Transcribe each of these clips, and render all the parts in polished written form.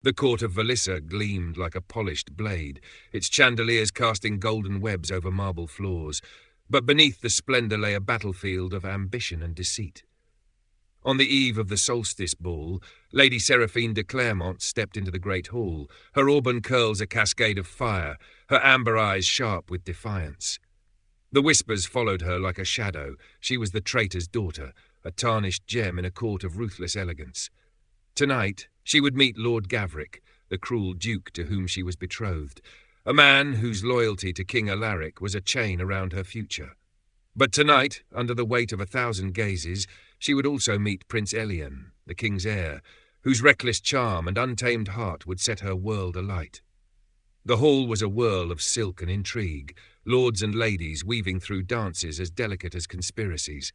The court of Valissa gleamed like a polished blade, its chandeliers casting golden webs over marble floors, but beneath the splendour lay a battlefield of ambition and deceit. On the eve of the solstice ball, Lady Seraphine de Clermont stepped into the great hall, her auburn curls a cascade of fire, her amber eyes sharp with defiance. The whispers followed her like a shadow. She was the traitor's daughter, a tarnished gem in a court of ruthless elegance. Tonight she would meet Lord Gavric, the cruel duke to whom she was betrothed, a man whose loyalty to King Alaric was a chain around her future. But tonight, under the weight of 1,000 gazes, she would also meet Prince Elian, the king's heir, whose reckless charm and untamed heart would set her world alight. The hall was a whirl of silk and intrigue, lords and ladies weaving through dances as delicate as conspiracies.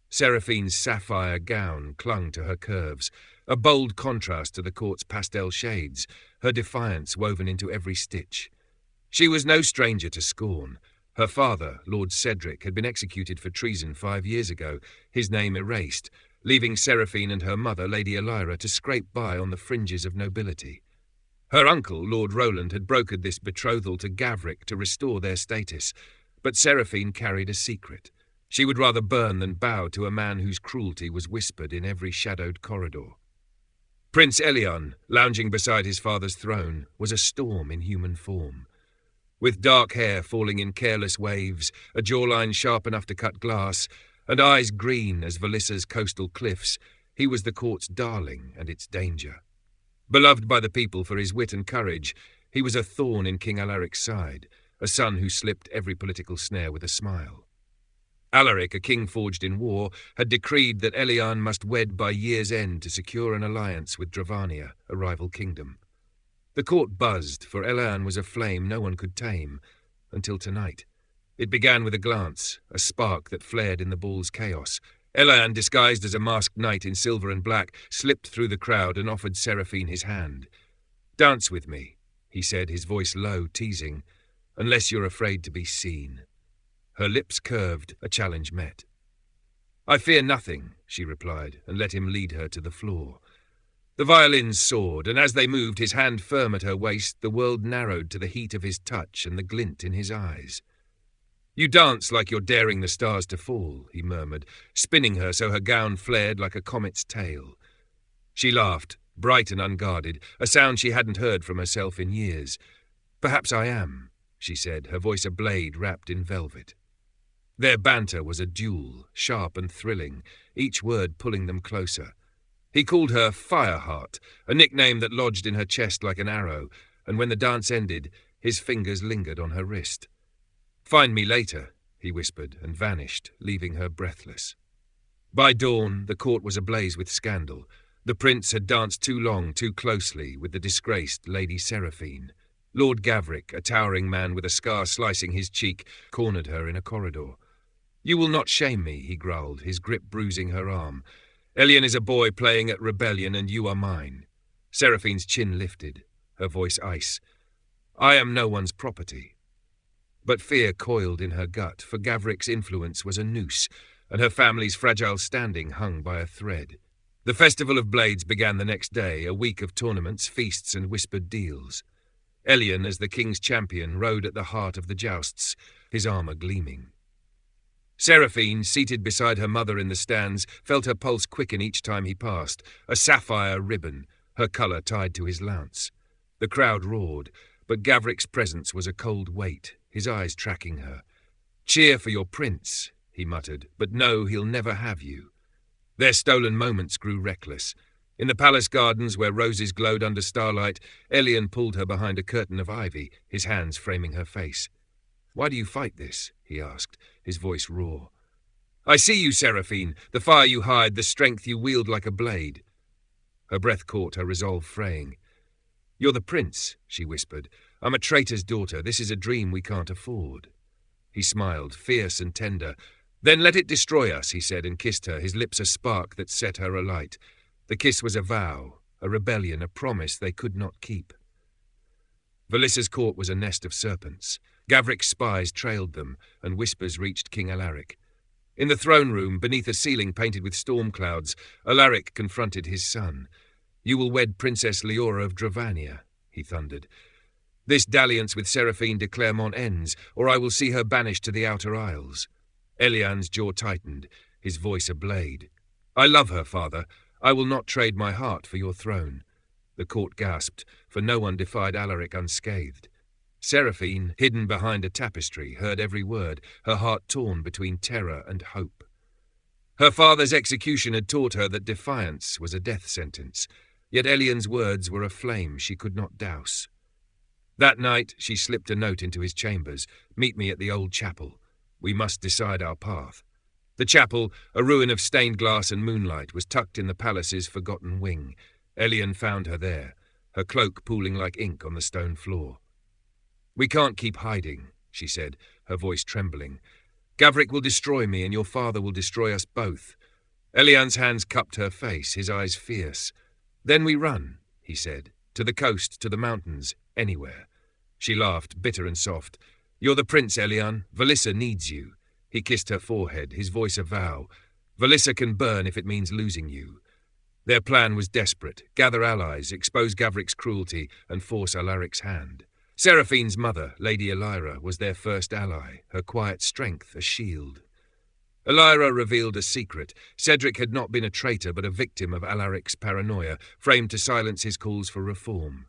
Seraphine's sapphire gown clung to her curves, a bold contrast to the court's pastel shades, her defiance woven into every stitch. She was no stranger to scorn. Her father, Lord Cedric, had been executed for treason 5 years ago, his name erased, leaving Seraphine and her mother, Lady Elira, to scrape by on the fringes of nobility. Her uncle, Lord Roland, had brokered this betrothal to Gavric to restore their status, but Seraphine carried a secret. She would rather burn than bow to a man whose cruelty was whispered in every shadowed corridor. Prince Elian, lounging beside his father's throne, was a storm in human form. With dark hair falling in careless waves, a jawline sharp enough to cut glass, and eyes green as Valissa's coastal cliffs, he was the court's darling and its danger. Beloved by the people for his wit and courage, he was a thorn in King Alaric's side, a son who slipped every political snare with a smile. Alaric, a king forged in war, had decreed that Elian must wed by year's end to secure an alliance with Dravania, a rival kingdom. The court buzzed, for Elian was a flame no one could tame, until tonight. It began with a glance, a spark that flared in the ball's chaos. Elian, disguised as a masked knight in silver and black, slipped through the crowd and offered Seraphine his hand. "Dance with me," he said, his voice low, teasing, "unless you're afraid to be seen." Her lips curved, a challenge met. "I fear nothing," she replied, and let him lead her to the floor. The violins soared, and as they moved, his hand firm at her waist, the world narrowed to the heat of his touch and the glint in his eyes. "You dance like you're daring the stars to fall," he murmured, spinning her so her gown flared like a comet's tail. She laughed, bright and unguarded, a sound she hadn't heard from herself in years. "Perhaps I am," she said, her voice a blade wrapped in velvet. Their banter was a duel, sharp and thrilling, each word pulling them closer. He called her Fireheart, a nickname that lodged in her chest like an arrow, and when the dance ended, his fingers lingered on her wrist. "Find me later," he whispered, and vanished, leaving her breathless. By dawn, the court was ablaze with scandal. The prince had danced too long, too closely, with the disgraced Lady Seraphine. Lord Gavric, a towering man with a scar slicing his cheek, cornered her in a corridor. "You will not shame me," he growled, his grip bruising her arm. "Elian is a boy playing at rebellion, and you are mine." Seraphine's chin lifted, her voice ice. "I am no one's property." But fear coiled in her gut, for Gavric's influence was a noose, and her family's fragile standing hung by a thread. The Festival of Blades began the next day, a week of tournaments, feasts, and whispered deals. Elian, as the king's champion, rode at the heart of the jousts, his armour gleaming. Seraphine, seated beside her mother in the stands, felt her pulse quicken each time he passed, a sapphire ribbon, her colour tied to his lance. The crowd roared, but Gavric's presence was a cold weight, his eyes tracking her. "Cheer for your prince," he muttered, "but no, he'll never have you." Their stolen moments grew reckless. In the palace gardens, where roses glowed under starlight, Elian pulled her behind a curtain of ivy, his hands framing her face. "Why do you fight this?" he asked, his voice raw. "I see you, Seraphine, the fire you hide, the strength you wield like a blade." Her breath caught, her resolve fraying. "You're the prince," she whispered. "I'm a traitor's daughter. This is a dream we can't afford." He smiled, fierce and tender. "Then let it destroy us," he said, and kissed her, his lips a spark that set her alight. The kiss was a vow, a rebellion, a promise they could not keep. Valissa's court was a nest of serpents. Gavric's spies trailed them, and whispers reached King Alaric. In the throne room, beneath a ceiling painted with storm clouds, Alaric confronted his son. You will wed Princess Leora of Dravania, he thundered. This dalliance with Seraphine de Clermont ends, or I will see her banished to the Outer Isles. Elian's jaw tightened, his voice a blade. I love her, father. I will not trade my heart for your throne. The court gasped, for no one defied Alaric unscathed. Seraphine, hidden behind a tapestry, heard every word, her heart torn between terror and hope. Her father's execution had taught her that defiance was a death sentence, yet Elian's words were a flame she could not douse. That night she slipped a note into his chambers. Meet me at the old chapel. We must decide our path. The chapel, a ruin of stained glass and moonlight, was tucked in the palace's forgotten wing. Elian found her there, her cloak pooling like ink on the stone floor. We can't keep hiding, she said, her voice trembling. Gavric will destroy me, and your father will destroy us both. Elian's hands cupped her face, his eyes fierce. Then we run, he said, to the coast, to the mountains, anywhere. She laughed, bitter and soft. You're the prince, Elian. Valissa needs you. He kissed her forehead, his voice a vow. Valissa can burn if it means losing you. Their plan was desperate. Gather allies, expose Gavric's cruelty, and force Alaric's hand. Seraphine's mother, Lady Elira, was their first ally, her quiet strength a shield. Elira revealed a secret. Cedric had not been a traitor but a victim of Alaric's paranoia, framed to silence his calls for reform.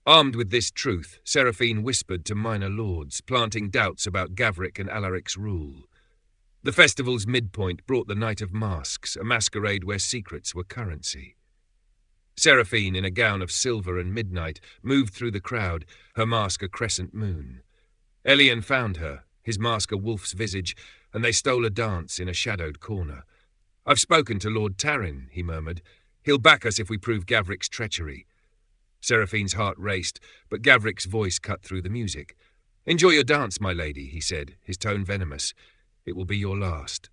Armed with this truth, Seraphine whispered to minor lords, planting doubts about Gavric and Alaric's rule. The festival's midpoint brought the Night of Masks, a masquerade where secrets were currency. Seraphine, in a gown of silver and midnight, moved through the crowd, her mask a crescent moon. Elian found her, his mask a wolf's visage, and they stole a dance in a shadowed corner. I've spoken to Lord Tarin, he murmured. He'll back us if we prove Gavric's treachery. Seraphine's heart raced, but Gavric's voice cut through the music. Enjoy your dance, my lady, he said, his tone venomous. It will be your last.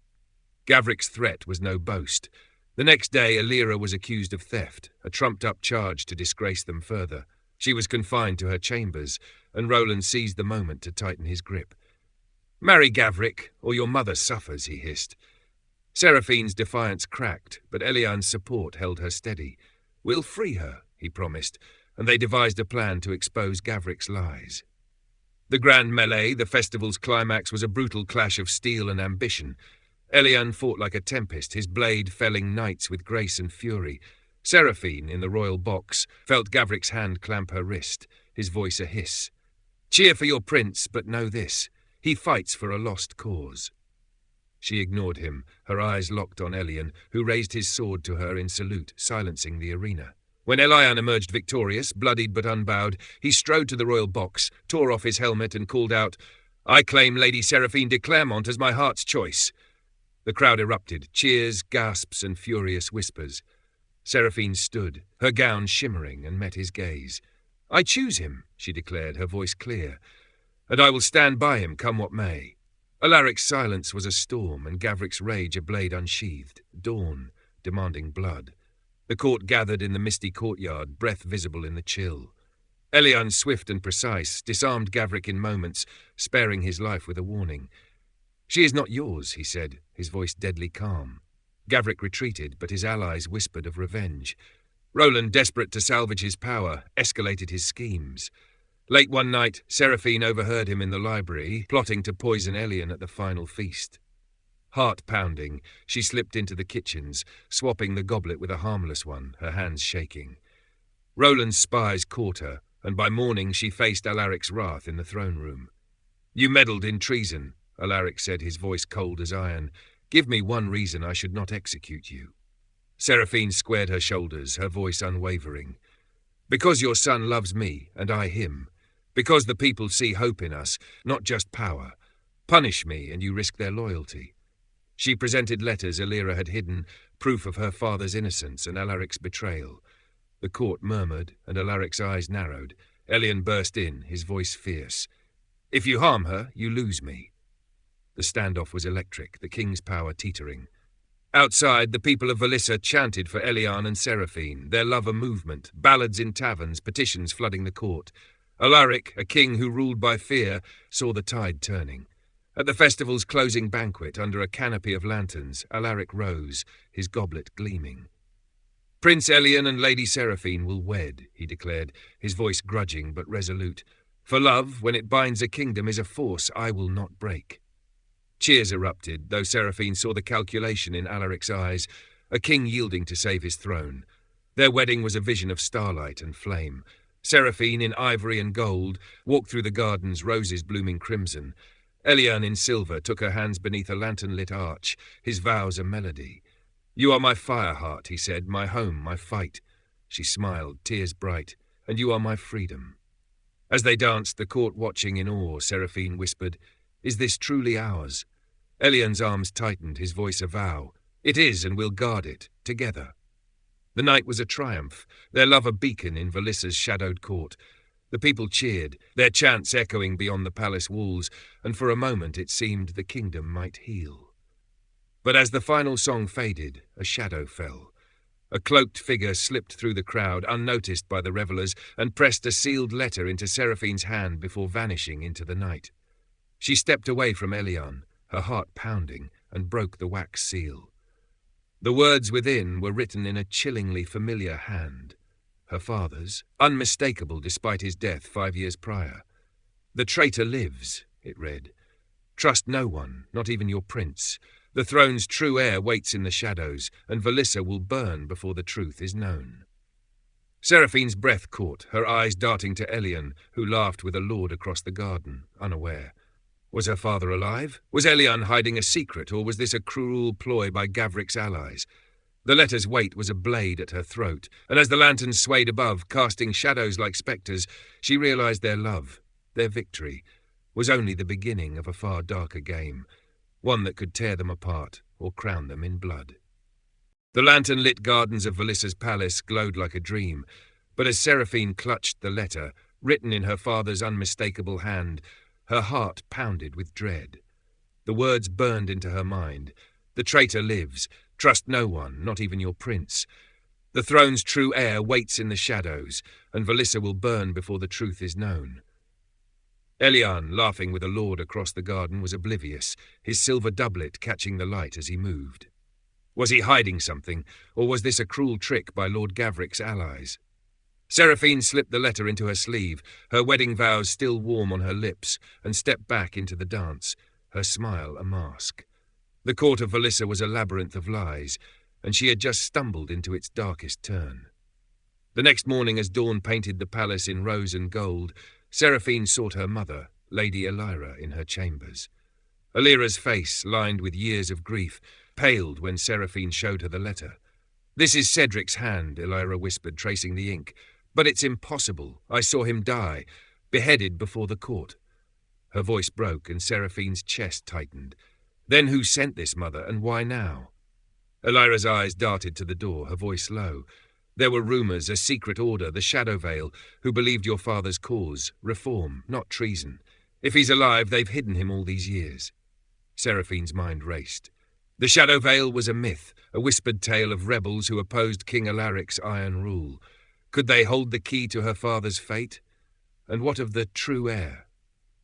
Gavric's threat was no boast. The next day, Elira was accused of theft, a trumped-up charge to disgrace them further. She was confined to her chambers, and Roland seized the moment to tighten his grip. Marry Gavric, or your mother suffers, he hissed. Seraphine's defiance cracked, but Elian's support held her steady. We'll free her, he promised, and they devised a plan to expose Gavric's lies. The grand melee, the festival's climax, was a brutal clash of steel and ambition. Elian fought like a tempest, his blade felling knights with grace and fury. Seraphine, in the royal box, felt Gavric's hand clamp her wrist, his voice a hiss. Cheer for your prince, but know this, he fights for a lost cause. She ignored him, her eyes locked on Elian, who raised his sword to her in salute, silencing the arena. When Elian emerged victorious, bloodied but unbowed, he strode to the royal box, tore off his helmet and called out, I claim Lady Seraphine de Clermont as my heart's choice. The crowd erupted, cheers, gasps, and furious whispers. Seraphine stood, her gown shimmering, and met his gaze. I choose him, she declared, her voice clear, and I will stand by him, come what may. Alaric's silence was a storm, and Gavric's rage a blade unsheathed, dawn, demanding blood. The court gathered in the misty courtyard, breath visible in the chill. Elian, swift and precise, disarmed Gavric in moments, sparing his life with a warning. She is not yours, he said, his voice deadly calm. Gavric retreated, but his allies whispered of revenge. Roland, desperate to salvage his power, escalated his schemes. Late one night, Seraphine overheard him in the library, plotting to poison Elian at the final feast. Heart-pounding, she slipped into the kitchens, swapping the goblet with a harmless one, her hands shaking. Roland's spies caught her, and by morning she faced Alaric's wrath in the throne room. You meddled in treason, Alaric said, his voice cold as iron. Give me one reason I should not execute you. Seraphine squared her shoulders, her voice unwavering. Because your son loves me, and I him. Because the people see hope in us, not just power. Punish me, and you risk their loyalty. She presented letters Elira had hidden, proof of her father's innocence and Alaric's betrayal. The court murmured, and Alaric's eyes narrowed. Elian burst in, his voice fierce. If you harm her, you lose me. The standoff was electric, the king's power teetering. Outside, the people of Valissa chanted for Elian and Seraphine, their love a movement, ballads in taverns, petitions flooding the court. Alaric, a king who ruled by fear, saw the tide turning. At the festival's closing banquet, under a canopy of lanterns, Alaric rose, his goblet gleaming. Prince Elian and Lady Seraphine will wed, he declared, his voice grudging but resolute. For love, when it binds a kingdom, is a force I will not break. Cheers erupted, though Seraphine saw the calculation in Alaric's eyes, a king yielding to save his throne. Their wedding was a vision of starlight and flame. Seraphine, in ivory and gold, walked through the gardens, roses blooming crimson. Elian, in silver, took her hands beneath a lantern-lit arch, his vows a melody. You are my fire heart, he said, my home, my fight. She smiled, tears bright, and you are my freedom. As they danced, the court watching in awe, Seraphine whispered, Is this truly ours? Elian's arms tightened, his voice a vow. It is, and we'll guard it, together. The night was a triumph, their love a beacon in Valissa's shadowed court. The people cheered, their chants echoing beyond the palace walls, and for a moment it seemed the kingdom might heal. But as the final song faded, a shadow fell. A cloaked figure slipped through the crowd, unnoticed by the revellers, and pressed a sealed letter into Seraphine's hand before vanishing into the night. She stepped away from Elian, her heart pounding, and broke the wax seal. The words within were written in a chillingly familiar hand. Her father's, unmistakable despite his death 5 years prior. The traitor lives, it read. Trust no one, not even your prince. The throne's true heir waits in the shadows, and Valissa will burn before the truth is known. Seraphine's breath caught, her eyes darting to Elian, who laughed with a lord across the garden, unaware. Was her father alive? Was Elian hiding a secret, or was this a cruel ploy by Gavric's allies? The letter's weight was a blade at her throat, and as the lanterns swayed above, casting shadows like spectres, she realized their love, their victory, was only the beginning of a far darker game, one that could tear them apart or crown them in blood. The lantern-lit gardens of Valissa's palace glowed like a dream, but as Seraphine clutched the letter, written in her father's unmistakable hand, her heart pounded with dread. The words burned into her mind. The traitor lives. Trust no one, not even your prince. The throne's true heir waits in the shadows, and Valissa will burn before the truth is known. Elian, laughing with a lord across the garden, was oblivious, his silver doublet catching the light as he moved. Was he hiding something, or was this a cruel trick by Lord Gavric's allies? Seraphine slipped the letter into her sleeve, her wedding vows still warm on her lips, and stepped back into the dance, her smile a mask. The court of Valissa was a labyrinth of lies, and she had just stumbled into its darkest turn. The next morning, as dawn painted the palace in rose and gold, Seraphine sought her mother, Lady Elira, in her chambers. Elira's face, lined with years of grief, paled when Seraphine showed her the letter. This is Cedric's hand, Elira whispered, tracing the ink. But it's impossible. I saw him die, beheaded before the court. Her voice broke, and Seraphine's chest tightened. Then who sent this, mother, and why now? Elira's eyes darted to the door, her voice low. There were rumours, a secret order, the Shadow Veil, who believed your father's cause, reform, not treason. If he's alive, they've hidden him all these years. Seraphine's mind raced. The Shadow Veil was a myth, a whispered tale of rebels who opposed King Alaric's iron rule. Could they hold the key to her father's fate? And what of the true heir?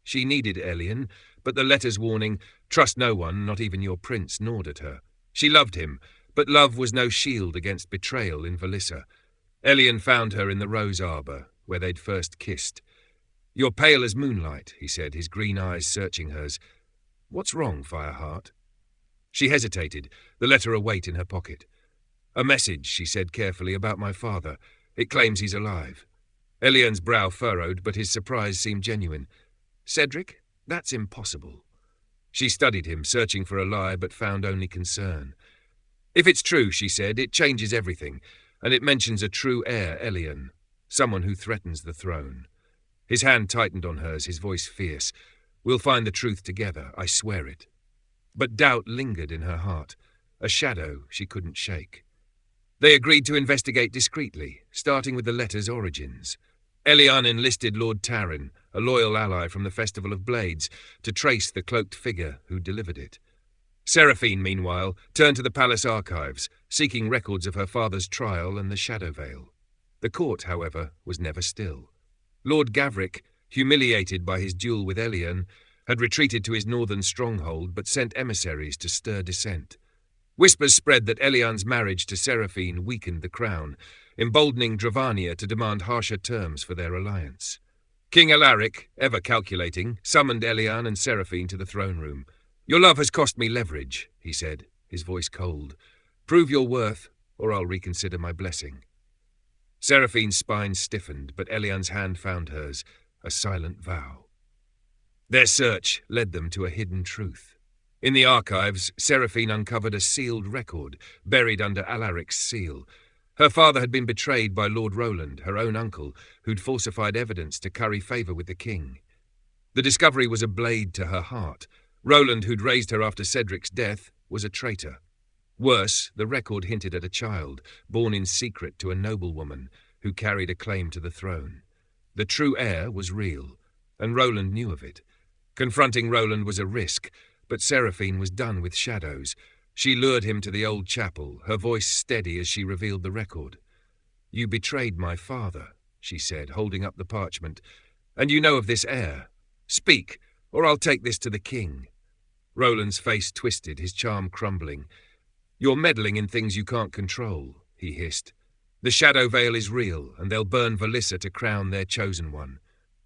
She needed Elian, but the letter's warning, trust no one, not even your prince, gnawed at her. She loved him, but love was no shield against betrayal in Valissa. Elian found her in the rose arbour, where they'd first kissed. You're pale as moonlight, he said, his green eyes searching hers. What's wrong, Fireheart? She hesitated, the letter await in her pocket. A message, she said carefully, about my father. It claims he's alive. Elian's brow furrowed, but his surprise seemed genuine. Cedric? That's impossible. She studied him, searching for a lie, but found only concern. If it's true, she said, it changes everything, and it mentions a true heir, Elian, someone who threatens the throne. His hand tightened on hers, his voice fierce. We'll find the truth together, I swear it. But doubt lingered in her heart, a shadow she couldn't shake. They agreed to investigate discreetly, starting with the letter's origins. Elian enlisted Lord Tarin, a loyal ally from the Festival of Blades, to trace the cloaked figure who delivered it. Seraphine, meanwhile, turned to the palace archives, seeking records of her father's trial and the Shadow Veil. The court, however, was never still. Lord Gavric, humiliated by his duel with Elian, had retreated to his northern stronghold but sent emissaries to stir dissent. Whispers spread that Elian's marriage to Seraphine weakened the crown, emboldening Dravania to demand harsher terms for their alliance. King Alaric, ever calculating, summoned Elian and Seraphine to the throne room. "Your love has cost me leverage," he said, his voice cold. "Prove your worth, or I'll reconsider my blessing." Seraphine's spine stiffened, but Elian's hand found hers, a silent vow. Their search led them to a hidden truth. In the archives, Seraphine uncovered a sealed record, buried under Alaric's seal. Her father had been betrayed by Lord Roland, her own uncle, who'd falsified evidence to curry favour with the king. The discovery was a blade to her heart. Roland, who'd raised her after Cedric's death, was a traitor. Worse, the record hinted at a child, born in secret to a noblewoman, who carried a claim to the throne. The true heir was real, and Roland knew of it. Confronting Roland was a risk, but Seraphine was done with shadows. She lured him to the old chapel, her voice steady as she revealed the record. "You betrayed my father," she said, holding up the parchment, "and you know of this heir. Speak, or I'll take this to the king." Roland's face twisted, his charm crumbling. "You're meddling in things you can't control," he hissed. "The Shadow Veil is real, and they'll burn Valissa to crown their chosen one.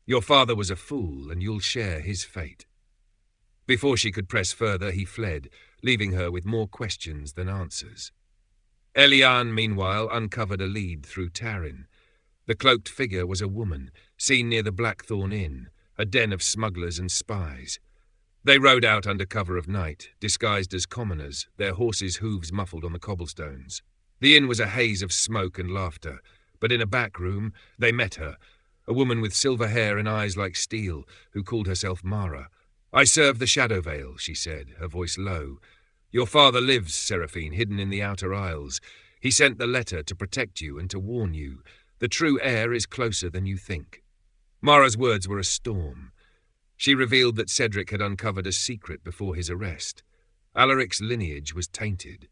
Your father was a fool, and you'll share his fate." Before she could press further, he fled, leaving her with more questions than answers. Elian, meanwhile, uncovered a lead through Tarin. The cloaked figure was a woman, seen near the Blackthorn Inn, a den of smugglers and spies. They rode out under cover of night, disguised as commoners, their horses' hooves muffled on the cobblestones. The inn was a haze of smoke and laughter, but in a back room they met her, a woman with silver hair and eyes like steel, who called herself Mara. "I serve the Shadow Veil," she said, her voice low. "Your father lives, Seraphine, hidden in the Outer Isles. He sent the letter to protect you and to warn you. The true heir is closer than you think." Mara's words were a storm. She revealed that Cedric had uncovered a secret before his arrest. Alaric's lineage was tainted.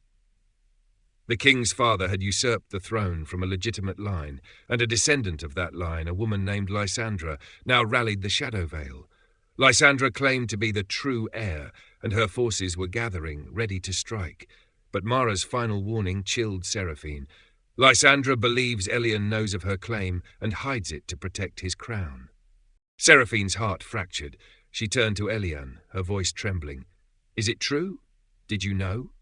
The king's father had usurped the throne from a legitimate line, and a descendant of that line, a woman named Lysandra, now rallied the Shadow Veil. Lysandra claimed to be the true heir, and her forces were gathering, ready to strike. But Mara's final warning chilled Seraphine. Lysandra believes Elian knows of her claim and hides it to protect his crown. Seraphine's heart fractured. She turned to Elian, her voice trembling. "Is it true? Did you know?"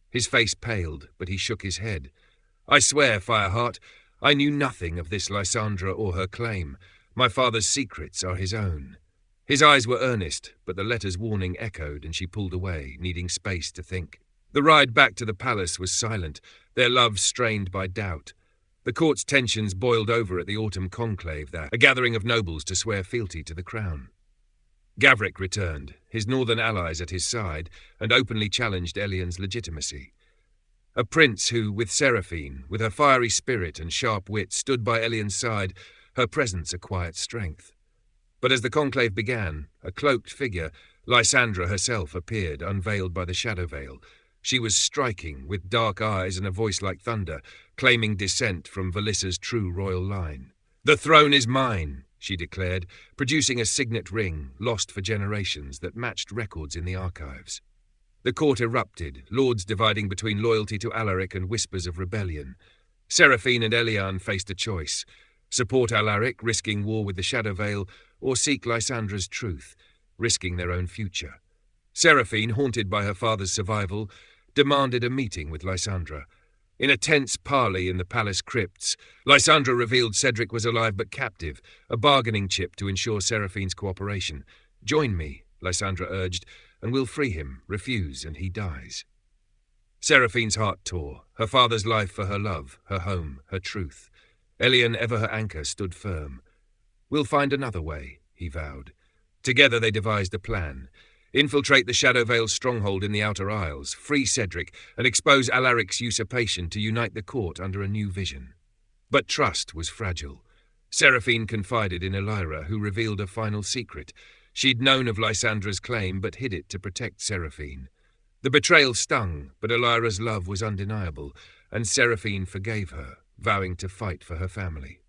His face paled, but he shook his head. "I swear, Fireheart, I knew nothing of this Lysandra or her claim. My father's secrets are his own." His eyes were earnest, but the letter's warning echoed, and she pulled away, needing space to think. The ride back to the palace was silent, their love strained by doubt. The court's tensions boiled over at the autumn conclave there, a gathering of nobles to swear fealty to the crown. Gavric returned, his northern allies at his side, and openly challenged Elian's legitimacy. A prince who, with Seraphine, with her fiery spirit and sharp wit, stood by Elian's side, her presence a quiet strength. But as the conclave began, a cloaked figure, Lysandra herself, appeared, unveiled by the Shadow Veil. She was striking, with dark eyes and a voice like thunder, claiming descent from Valissa's true royal line. "The throne is mine," she declared, producing a signet ring, lost for generations, that matched records in the archives. The court erupted, lords dividing between loyalty to Alaric and whispers of rebellion. Seraphine and Elian faced a choice: support Alaric, risking war with the Shadow Veil, or seek Lysandra's truth, risking their own future. Seraphine, haunted by her father's survival, demanded a meeting with Lysandra. In a tense parley in the palace crypts, Lysandra revealed Cedric was alive but captive, a bargaining chip to ensure Seraphine's cooperation. "Join me," Lysandra urged, "and we'll free him. Refuse, and he dies." Seraphine's heart tore, her father's life for her love, her home, her truth. Elian, ever her anchor, stood firm. "We'll find another way," he vowed. Together they devised a plan. Infiltrate the Shadow Veil's stronghold in the Outer Isles, free Cedric, and expose Alaric's usurpation to unite the court under a new vision. But trust was fragile. Seraphine confided in Elira, who revealed a final secret. She'd known of Lysandra's claim, but hid it to protect Seraphine. The betrayal stung, but Elira's love was undeniable, and Seraphine forgave her, vowing to fight for her family.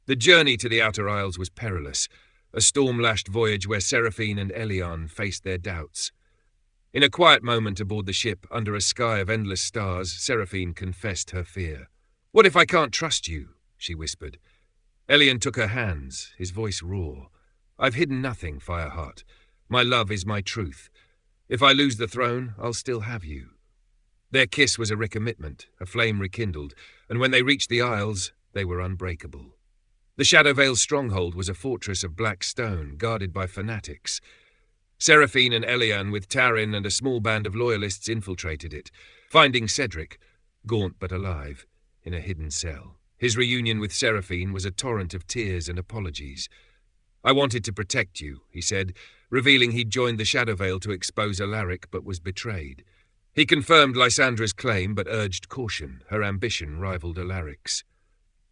The journey to the Outer Isles was perilous, a storm-lashed voyage where Seraphine and Elian faced their doubts. In a quiet moment aboard the ship, under a sky of endless stars, Seraphine confessed her fear. "What if I can't trust you?" she whispered. Elian took her hands, his voice raw. "I've hidden nothing, Fireheart. My love is my truth. If I lose the throne, I'll still have you." Their kiss was a recommitment, a flame rekindled, and when they reached the Isles, they were unbreakable. The Shadowvale's stronghold was a fortress of black stone, guarded by fanatics. Seraphine and Elian, with Tarin and a small band of loyalists, infiltrated it, finding Cedric, gaunt but alive, in a hidden cell. His reunion with Seraphine was a torrent of tears and apologies. "I wanted to protect you," he said, revealing he'd joined the Shadowvale to expose Alaric but was betrayed. He confirmed Lysandra's claim but urged caution. Her ambition rivaled Alaric's.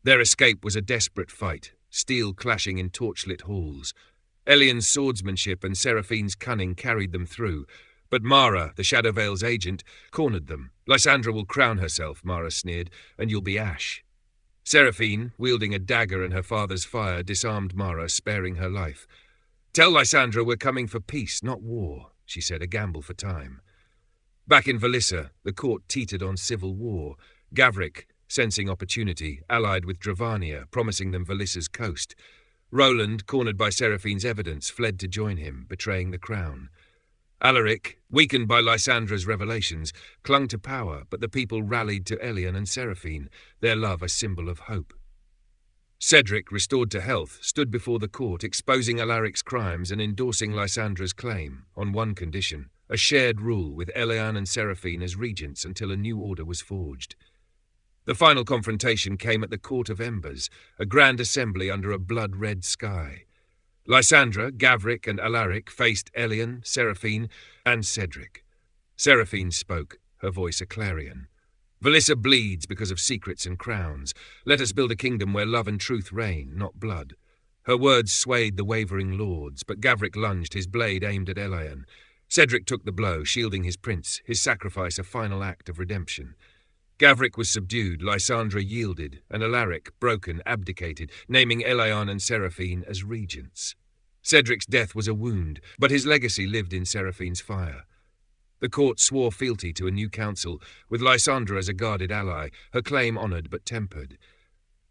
Their escape was a desperate fight, steel clashing in torchlit halls. Elian's swordsmanship and Seraphine's cunning carried them through, but Mara, the Shadowvale's agent, cornered them. "Lysandra will crown herself," Mara sneered, "and you'll be ash." Seraphine, wielding a dagger in her father's fire, disarmed Mara, sparing her life. "Tell Lysandra we're coming for peace, not war," she said, a gamble for time. Back in Valissa, the court teetered on civil war. Gavric, sensing opportunity, allied with Dravania, promising them Valissa's coast. Roland, cornered by Seraphine's evidence, fled to join him, betraying the crown. Alaric, weakened by Lysandra's revelations, clung to power, but the people rallied to Elian and Seraphine, their love a symbol of hope. Cedric, restored to health, stood before the court, exposing Alaric's crimes and endorsing Lysandra's claim, on one condition: a shared rule with Elian and Seraphine as regents until a new order was forged. The final confrontation came at the Court of Embers, a grand assembly under a blood-red sky. Lysandra, Gavric, and Alaric faced Elian, Seraphine, and Cedric. Seraphine spoke, her voice a clarion. "Valissa bleeds because of secrets and crowns. Let us build a kingdom where love and truth reign, not blood." Her words swayed the wavering lords, but Gavric lunged, his blade aimed at Elian. Cedric took the blow, shielding his prince, his sacrifice a final act of redemption. Gavric was subdued, Lysandra yielded, and Alaric, broken, abdicated, naming Elian and Seraphine as regents. Cedric's death was a wound, but his legacy lived in Seraphine's fire. The court swore fealty to a new council, with Lysandra as a guarded ally, her claim honoured but tempered.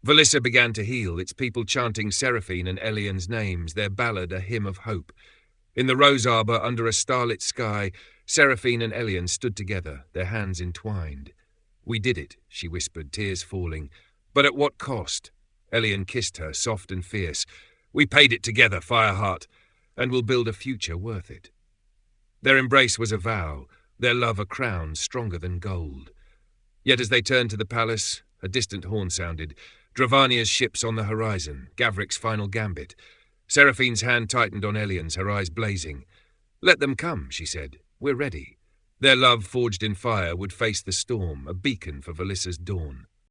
Valissa began to heal, its people chanting Seraphine and Elian's names, their ballad a hymn of hope. In the rose arbour, under a starlit sky, Seraphine and Elian stood together, their hands entwined. "We did it," she whispered, tears falling. "But at what cost?" Elian kissed her, soft and fierce. "We paid it together, Fireheart, and we'll build a future worth it." Their embrace was a vow, their love a crown stronger than gold. Yet as they turned to the palace, a distant horn sounded. Dravania's ships on the horizon, Gavric's final gambit. Seraphine's hand tightened on Elian's, her eyes blazing. "Let them come," she said. "We're ready." Their love, forged in fire, would face the storm, a beacon for Valissa's dawn.